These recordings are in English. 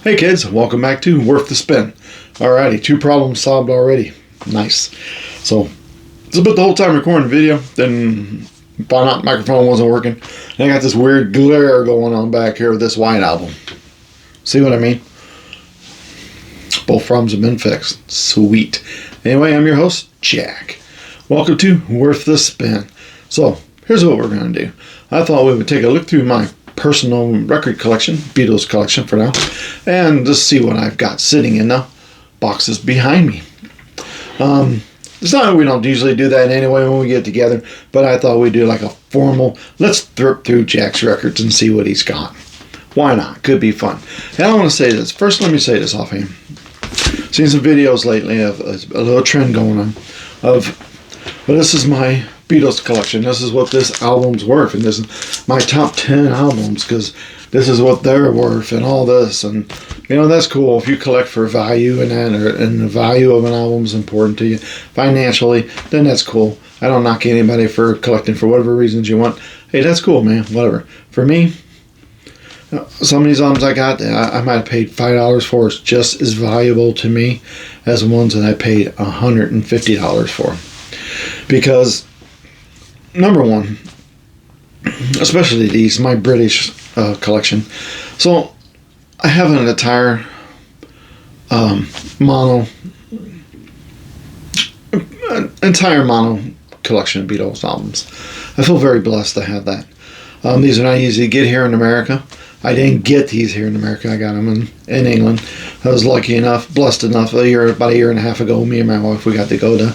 Hey kids, welcome back to Worth the Spin. Alrighty, 2 problems solved already. Nice. So, it's about the whole time recording the video, then found out the microphone wasn't working. And I got this weird glare going on back here with this White Album. See what I mean? Both problems have been fixed. Sweet. Anyway, I'm your host, Jack. Welcome to Worth the Spin. So, here's what we're going to do. I thought we would take a look through my personal record collection, Beatles collection for now, and just see what I've got sitting in the boxes behind me. It's not that we don't usually do that anyway when we get together, but I thought we'd do like a formal, let's thrift through Jack's records and see what he's got. Why not? Could be fun. And I want to say this. First, let me say this offhand. Seen some videos lately of a little trend going on of, well, this is my Beatles collection. This is what this album's worth, and this is my top 10 albums because this is what they're worth and all this. And you know, that's cool if you collect for value and that, and the value of an album is important to you financially, then that's cool. I don't knock anybody for collecting for whatever reasons you want. Hey, that's cool, man. Whatever. For me, some of these albums I got, I might have paid $5 for. It's just as valuable to me as the ones that I paid $150 for. Because, number one, especially these, my British collection. So, I have an entire mono collection of Beatles albums. I feel very blessed to have that. These are not easy to get here in America. I didn't get these here in America. I got them in England. I was lucky enough, blessed enough, about a year and a half ago, me and my wife, we got to go to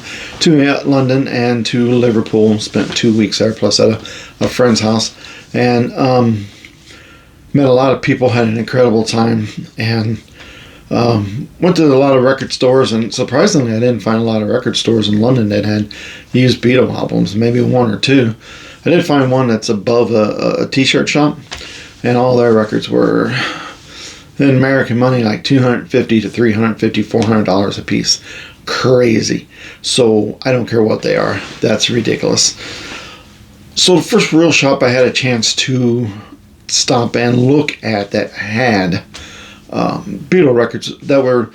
London and to Liverpool. Spent 2 weeks there, plus at a friend's house. And met a lot of people, had an incredible time, and went to a lot of record stores. And surprisingly, I didn't find a lot of record stores in London that had used Beatle albums, maybe one or two. I did find one that's above a t-shirt shop. And all their records were, in American money, like $250 to $350, $400 a piece. Crazy. So I don't care what they are. That's ridiculous. So the first real shop I had a chance to stop and look at that had Beatle records that were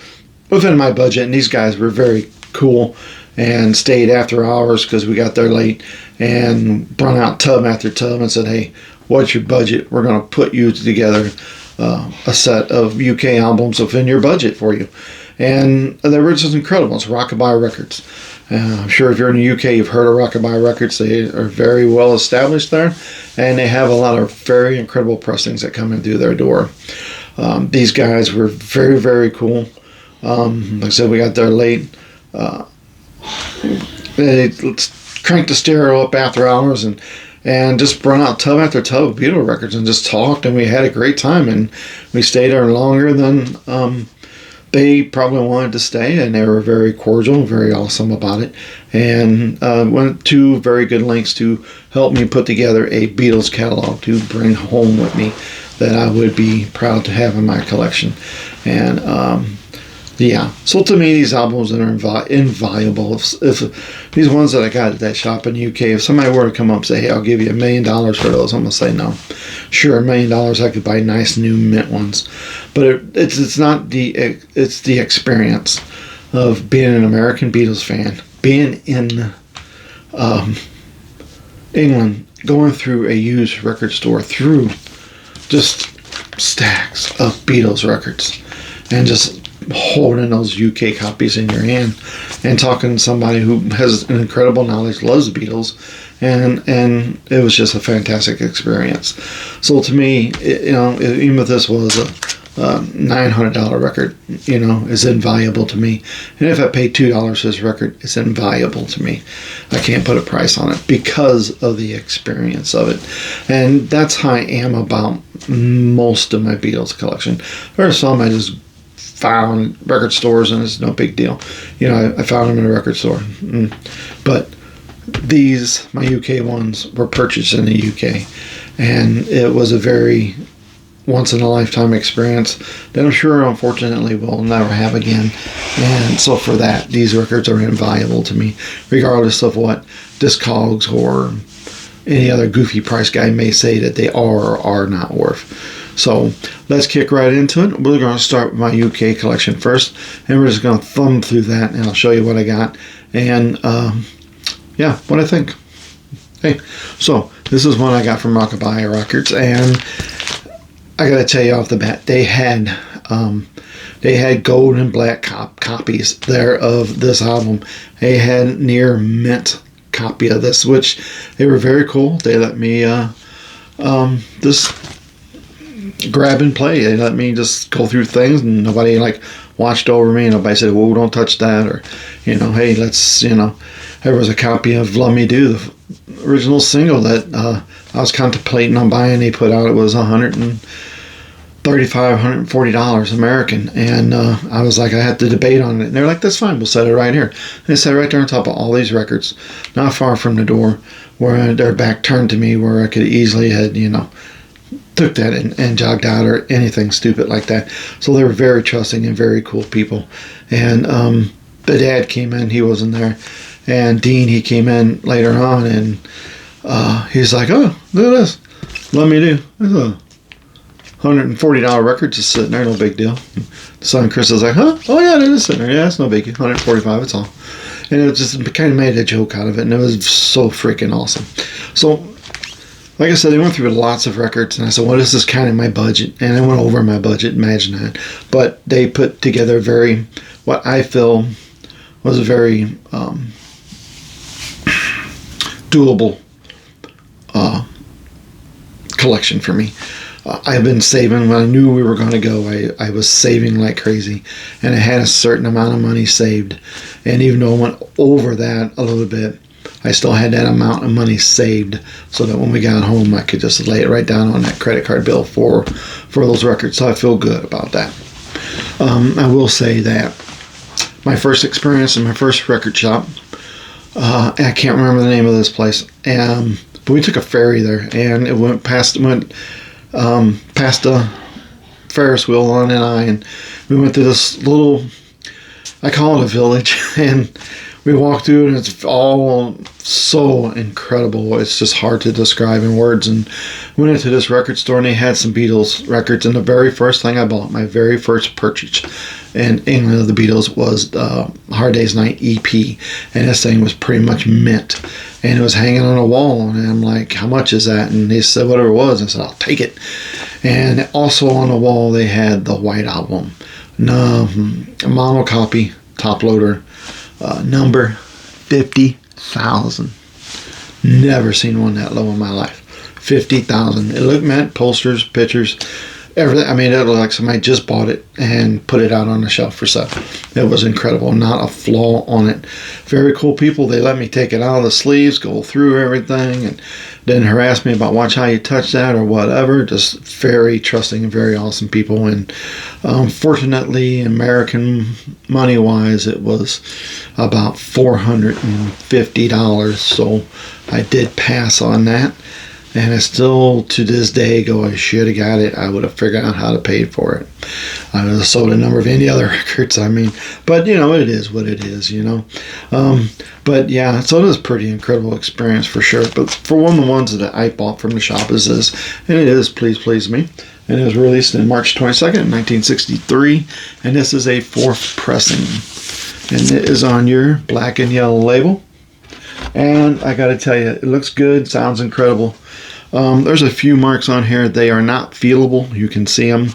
within my budget. And these guys were very cool and stayed after hours because we got there late and brought out tub after tub and said, hey, what's your budget? We're going to put you together a set of UK albums within your budget for you. And they were just incredible. It's Rockabye Records. I'm sure if you're in the UK, you've heard of Rockabye Records. They are very well established there. And they have a lot of very incredible pressings that come in through their door. These guys were very, very cool. Like I said, we got there late. They cranked the stereo up after hours and just brought out tub after tub of Beatle records and just talked, and we had a great time, and we stayed there longer than they probably wanted to stay, and they were very cordial, very awesome about it, and went to very good lengths to help me put together a Beatles catalog to bring home with me that I would be proud to have in my collection. And yeah, so to me, these albums are invaluable. If these ones that I got at that shop in the UK, if somebody were to come up and say, hey, I'll give you $1 million for those, I'm going to say no. Sure, $1 million, I could buy nice new mint ones. But it's the experience of being an American Beatles fan, being in England, going through a used record store, through just stacks of Beatles records, and just holding those UK copies in your hand and talking to somebody who has an incredible knowledge, loves the Beatles, and it was just a fantastic experience. So to me, even if this was a $900 record, is invaluable to me. And if I paid $2 for this record, it's invaluable to me. I can't put a price on it because of the experience of it. And that's how I am about most of my Beatles collection. There are some I just found record stores, and it's no big deal. I found them in a record store. But these, my UK ones, were purchased in the UK, and it was a very once-in-a-lifetime experience that I'm sure, unfortunately, we'll never have again. And so for that, these records are invaluable to me, regardless of what Discogs or any other goofy price guy may say that they are or are not worth. So let's kick right into it. We're going to start with my UK collection first, and we're just going to thumb through that, and I'll show you what I got, and yeah, what I think. Hey, so this is one I got from Rockabye Records, and I got to tell you off the bat, they had gold and black copies there of this album. They had near mint copy of this, which they were very cool. They let me just grab and play. They let me just go through things, and nobody like watched over me. Nobody said, "Whoa, don't touch that," or hey, let's There was a copy of "Love Me Do," the original single that I was contemplating on buying. They put out, it was $135, $140 American, and I was like, I had to debate on it, and they're like, that's fine, we'll set it right here. And they set it right there on top of all these records, not far from the door, where their back turned to me, where I could easily had took that and jogged out or anything stupid like that. So they were very trusting and very cool people. And the dad came in, he wasn't there, and Dean, he came in later on, and he's like, oh, look at this, Let Me Do. It's a $140 record just sitting there, no big deal. The son Chris was like, huh? Oh yeah, it is sitting there. Yeah, it's no biggie. $145, it's all. And it just kind of made a joke out of it, and it was so freaking awesome. So, like I said, they went through lots of records, and I said, well, this is kind of my budget, and I went over my budget, imagine that. But they put together what I feel was a very doable collection for me. I've been saving. When I knew we were going to go, I was saving like crazy, and I had a certain amount of money saved. And even though I went over that a little bit, I still had that amount of money saved, so that when we got home, I could just lay it right down on that credit card bill for those records. So I feel good about that. I will say that my first experience in my first record shop, I can't remember the name of this place, but we took a ferry there, and it went past a Ferris wheel on and we went to this little, I call it a village, and we walked through, and it's all so incredible. It's just hard to describe in words. And went into this record store, and they had some Beatles records, and the very first thing I bought, my very first purchase in England of the Beatles, was Hard Day's Night EP, and this thing was pretty much mint, and it was hanging on a wall, and I'm like, how much is that? And they said whatever it was. I said, I'll take it. And also on the wall, they had the White Album, a mono copy, top loader, number 50,000. Never seen one that low in my life. 50,000. It looked meant posters, pictures, everything. I mean, it looked like somebody just bought it and put it out on the shelf for sale. It was incredible. Not a flaw on it. Very cool people. They let me take it out of the sleeves, go through everything, and didn't harass me about watch how you touch that or whatever. Just very trusting and very awesome people. And fortunately, American money wise, it was about $450. So I did pass on that. And I still, to this day, go, I should have got it. I would have figured out how to pay for it. I would have sold a number of any other records, But, it is what it is, But, yeah, so it was a pretty incredible experience for sure. But for one of the ones that I bought from the shop is this. And it is Please Please Me. And it was released in March 22nd, 1963. And this is a fourth pressing. And it is on your black and yellow label. And I got to tell you, it looks good, sounds incredible. There's a few marks on here. They are not feelable. You can see them.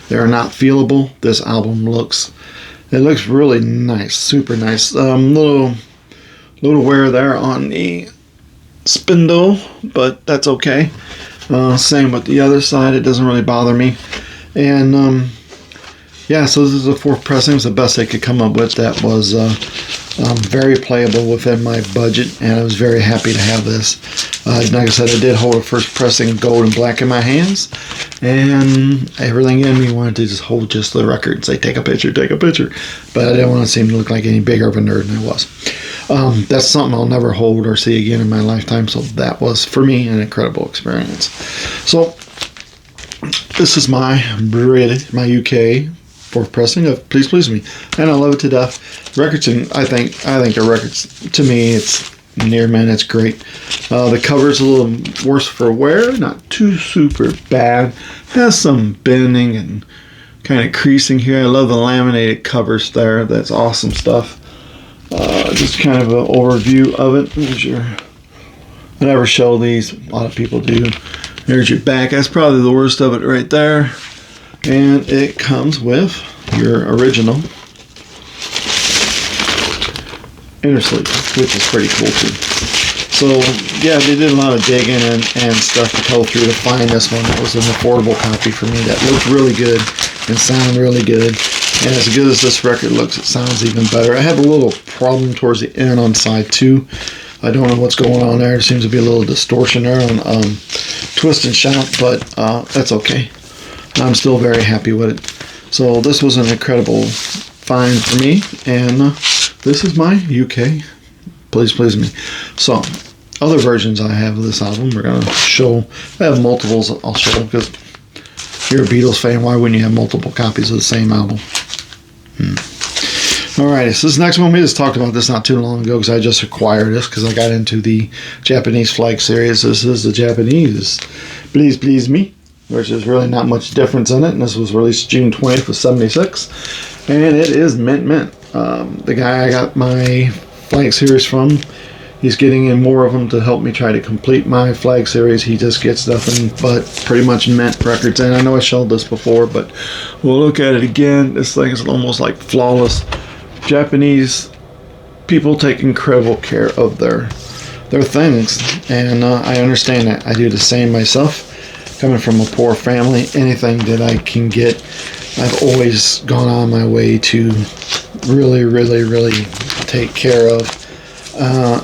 They are not feelable. This album looks really nice, super nice. Little wear there on the spindle, but that's okay. Same with the other side. It doesn't really bother me. And yeah, so this is a fourth pressing. It was the best I could come up with. That was very playable within my budget, and I was very happy to have this. Like I said, I did hold a first pressing gold and black in my hands, and everything in me wanted to just hold just the record and say, take a picture. But I didn't want to seem to look like any bigger of a nerd than I was. That's something I'll never hold or see again in my lifetime, so that was, for me, an incredible experience. So, this is my UK fourth pressing of Please Please Me, and I love it to death. Records, and I think the records, to me, it's near mint. It's great. The cover's a little worse for wear, not too super bad. Has some bending and kind of creasing here. I love the laminated covers there. That's awesome stuff. Just kind of an overview of it. There's your, I never show these. A lot of people do. There's your back. That's probably the worst of it right there. And it comes with your original inner sleeve, which is pretty cool too. So yeah, they did a lot of digging and stuff to go through to find this one. That was an affordable copy for me that looked really good and sounded really good. And as good as this record looks, it sounds even better. I have a little problem towards the end on side 2. I don't know what's going on there. There seems to be a little distortion there on twist and shout, but that's okay. I'm still very happy with it. So this was an incredible find for me, and this is my UK Please Please Me. So other versions I have of this album we're going to show. I have multiples I'll show because if you're a Beatles fan, why wouldn't you have multiple copies of the same album? Alright, so this next one, we just talked about this not too long ago because I just acquired this because I got into the Japanese flag series. This is the Japanese Please Please Me, which is really not much difference in it, and this was released June 20th of 76, and it is mint. The guy I got my flag series from, he's getting in more of them to help me try to complete my flag series. He just gets nothing but pretty much mint records, and I know I showed this before, but we'll look at it again. This thing is almost like flawless. Japanese people take incredible care of their things, and I understand that. I do the same myself. Coming from a poor family, anything that I can get, I've always gone on my way to really take care of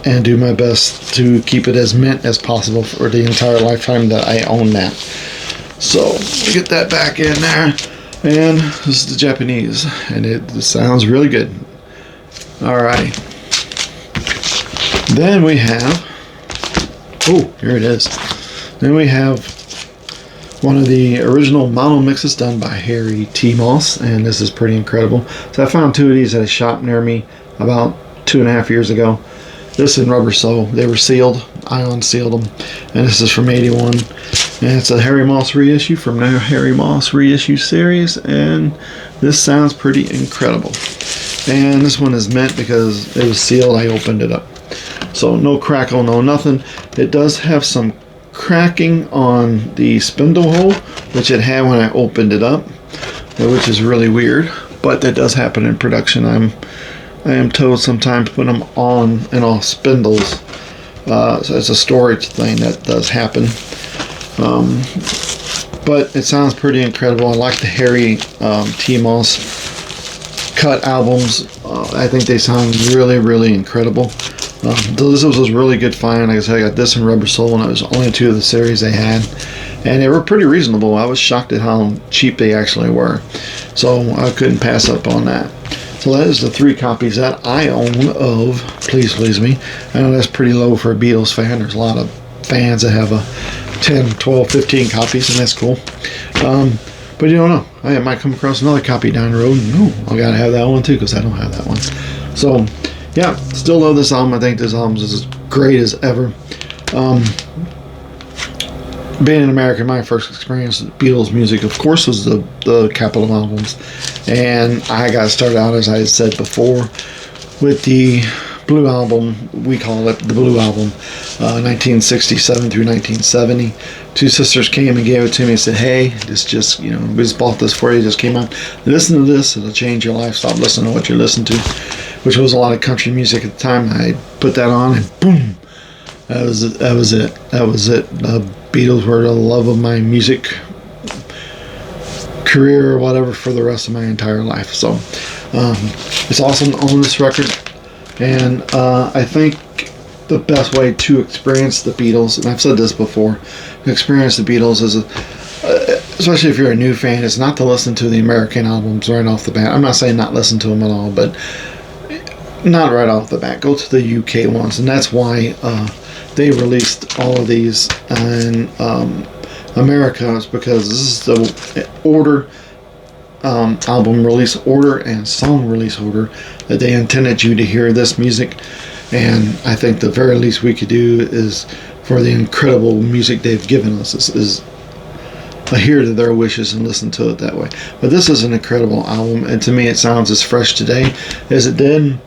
and do my best to keep it as mint as possible for the entire lifetime that I own that. So get that back in there, and this is the Japanese, and it sounds really good. Alrighty. Then we have, oh, here it is. Then we have one of the original mono mixes done by Harry T. Moss, and this is pretty incredible. So I found 2 of these at a shop near me about 2.5 years ago. This in rubber sole. They were sealed. I sealed them, and this is from '81. And it's a Harry Moss reissue from the Harry Moss reissue series, and this sounds pretty incredible. And this one is mint because it was sealed. I opened it up, so no crackle, no nothing. It does have some cracking on the spindle hole, which it had when I opened it up, which is really weird, but that does happen in production. I am told sometimes when I'm on and off spindles, so it's a storage thing that does happen. But it sounds pretty incredible. I like the Harry T. Moss cut albums. I think they sound really incredible. This was a really good find. Like I said, I got this in rubber sole, and it was only 2 of the series they had, and they were pretty reasonable. I was shocked at how cheap they actually were, so I couldn't pass up on that. So that is the 3 copies that I own of Please Please Me. I know that's pretty low for a Beatles fan. There's a lot of fans that have 10, 12, 15 copies, and that's cool. But you don't know. I might come across another copy down the road, and I gotta have that one too because I don't have that one. So yeah, still love this album. I think this album is as great as ever. Being an American, my first experience with Beatles music, of course, was the Capitol albums. And I got started out, as I had said before, with the Blue Album. We call it the Blue Album, 1967 through 1970. 2 sisters came and gave it to me and said, hey, this just, we just bought this for you. It just came out. Listen to this. It'll change your life. Stop listening to what you listen to, which was a lot of country music at the time. I put that on and boom, that was it. The Beatles were the love of my music career or whatever for the rest of my entire life. So it's awesome to own this record, and I think the best way to experience the Beatles, and I've said this before, to experience the Beatles is especially if you're a new fan, is not to listen to the American albums right off the bat. I'm not saying not listen to them at all, but not right off the bat. Go to the UK ones, and that's why they released all of these in America, is because this is the order, album release order and song release order that they intended you to hear this music. And I think the very least we could do is, for the incredible music they've given us, is adhere to their wishes and listen to it that way. But this is an incredible album, and to me it sounds as fresh today as it did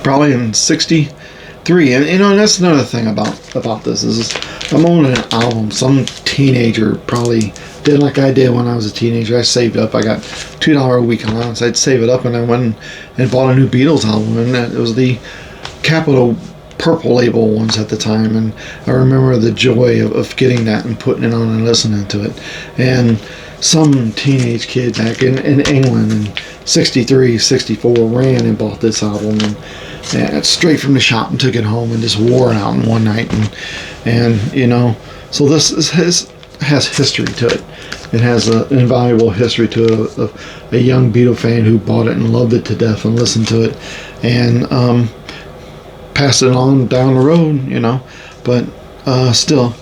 probably in '63. And and that's another thing about this is I'm owning an album some teenager probably did, like I did when I was a teenager. I saved up. I got $2 a week allowance. I'd save it up, and I went and bought a new Beatles album, and it was the Capitol Purple label ones at the time, and I remember the joy of getting that and putting it on and listening to it. And some teenage kid back in England in '63, '64 ran and bought this album, and straight from the shop, and took it home and just wore it out in one night. And so this has history to it. It has an invaluable history to it of a young Beatle fan who bought it and loved it to death and listened to it, and passed it on down the road, But still,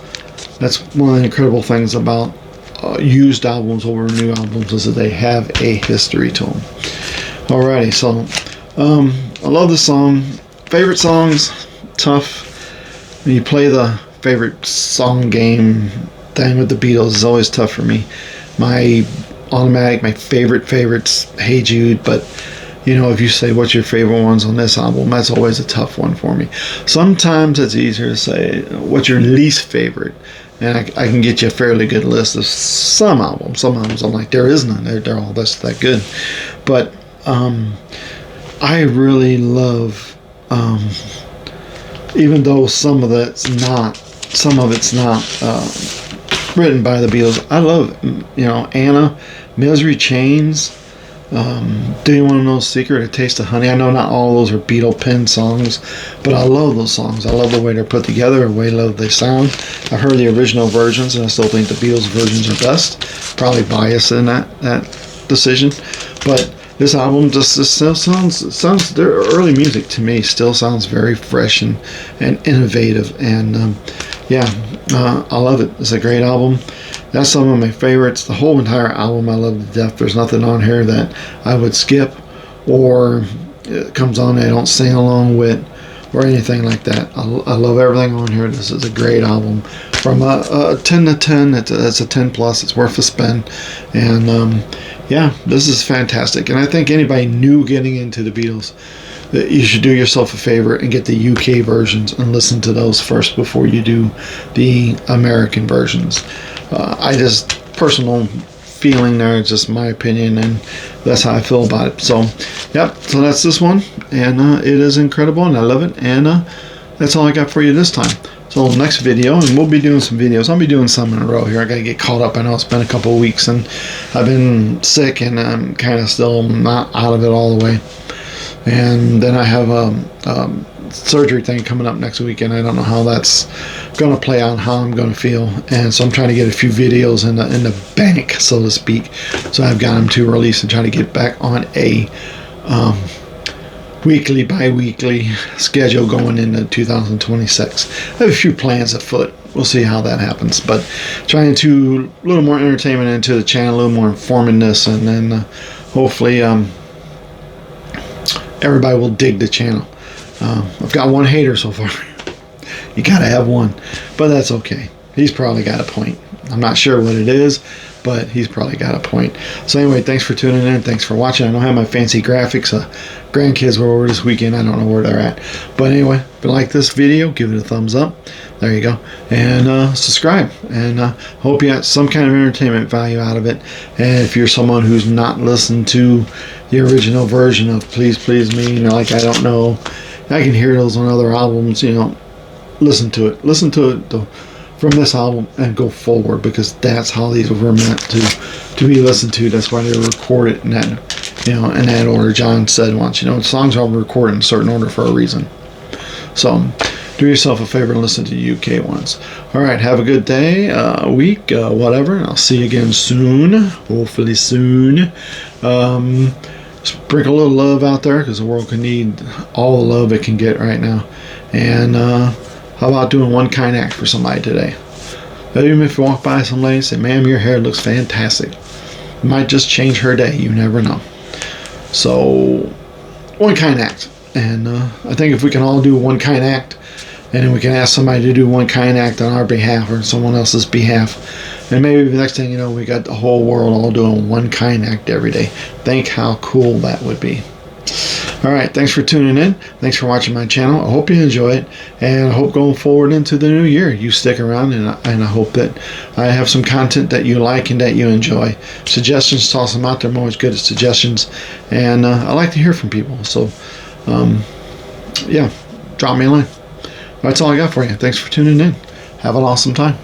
that's one of the incredible things about used albums over new albums, is that they have a history to them. Alrighty, so I love this song. Favorite songs, tough. When you play the favorite song game thing with the Beatles, is always tough for me. My favorites, Hey Jude, but if you say what's your favorite ones on this album, that's always a tough one for me. Sometimes it's easier to say what's your least favorite, and I can get you a fairly good list of some albums. Some albums I'm like, there is none. They're all just that good. But I really love, even though some of it's not written by the Beatles, I love Anna, Misery Chains. Do You Want to Know a Secret? A Taste of Honey. I know not all those are Beatle pen songs, but I love those songs. I love the way they're put together, the way they sound. I've heard the original versions, and I still think the Beatles versions are best. Probably biased in that decision, but this album just still sounds. Their early music to me still sounds very fresh and innovative, and I love it. It's a great album. That's some of my favorites. The whole entire album I love to death. There's nothing on here that I would skip, or it comes on and I don't sing along with, or anything like that. I love everything on here. This is a great album. From a 10 to 10, it's a 10 plus. It's worth a spin. And this is fantastic. And I think anybody new getting into the Beatles, that you should do yourself a favor and get the UK versions and listen to those first before you do the American versions. Personal feeling there, it's just my opinion, and that's how I feel about it. So that's this one, and it is incredible, and I love it, and that's all I got for you this time. So next video, and we'll be doing some videos. I'll be doing some in a row here. I gotta get caught up. I know it's been a couple of weeks, and I've been sick, and I'm kind of still not out of it all the way. And then I have a surgery thing coming up next week, and I don't know how that's going to play out, how I'm going to feel. And so I'm trying to get a few videos in the bank, so to speak. So I've got them to release and try to get back on a weekly, bi-weekly schedule going into 2026. I have a few plans afoot. We'll see how that happens, but trying to a little more entertainment into the channel, a little more informativeness, and then hopefully everybody will dig the channel. I've got one hater so far. You gotta have one, but that's okay. He's probably got a point. I'm not sure what it is, but he's probably got a point. So anyway, thanks for tuning in. Thanks for watching. I don't have my fancy graphics. Grandkids were over this weekend. I don't know where they're at. But anyway, if you like this video, give it a thumbs up. There you go. And subscribe. And hope you got some kind of entertainment value out of it. And if you're someone who's not listened to the original version of Please Please Me, like I don't know, I can hear those on other albums, listen to it. Listen to it from this album and go forward, because that's how these were meant to be listened to. That's why they were recorded in that, in that order. John said once, songs are recorded in a certain order for a reason. So do yourself a favor and listen to UK ones. All right, have a good day, week, whatever. And I'll see you again soon, hopefully soon. Sprinkle a little love out there, because the world can need all the love it can get right now. And how about doing one kind act for somebody today? Even if you walk by some lady and say, "Ma'am, your hair looks fantastic," it might just change her day. You never know. So one kind act. And I think if we can all do one kind act, and then we can ask somebody to do one kind act on our behalf or someone else's behalf, and maybe the next thing you know, we got the whole world all doing one kind act every day. Think how cool that would be. All right, thanks for tuning in. Thanks for watching my channel. I hope you enjoy it, and I hope going forward into the new year you stick around, and I hope that I have some content that you like and that you enjoy. Suggestions, toss them out there. I'm always good at suggestions, and I like to hear from people. So, yeah, drop me a line. That's all I got for you. Thanks for tuning in. Have an awesome time.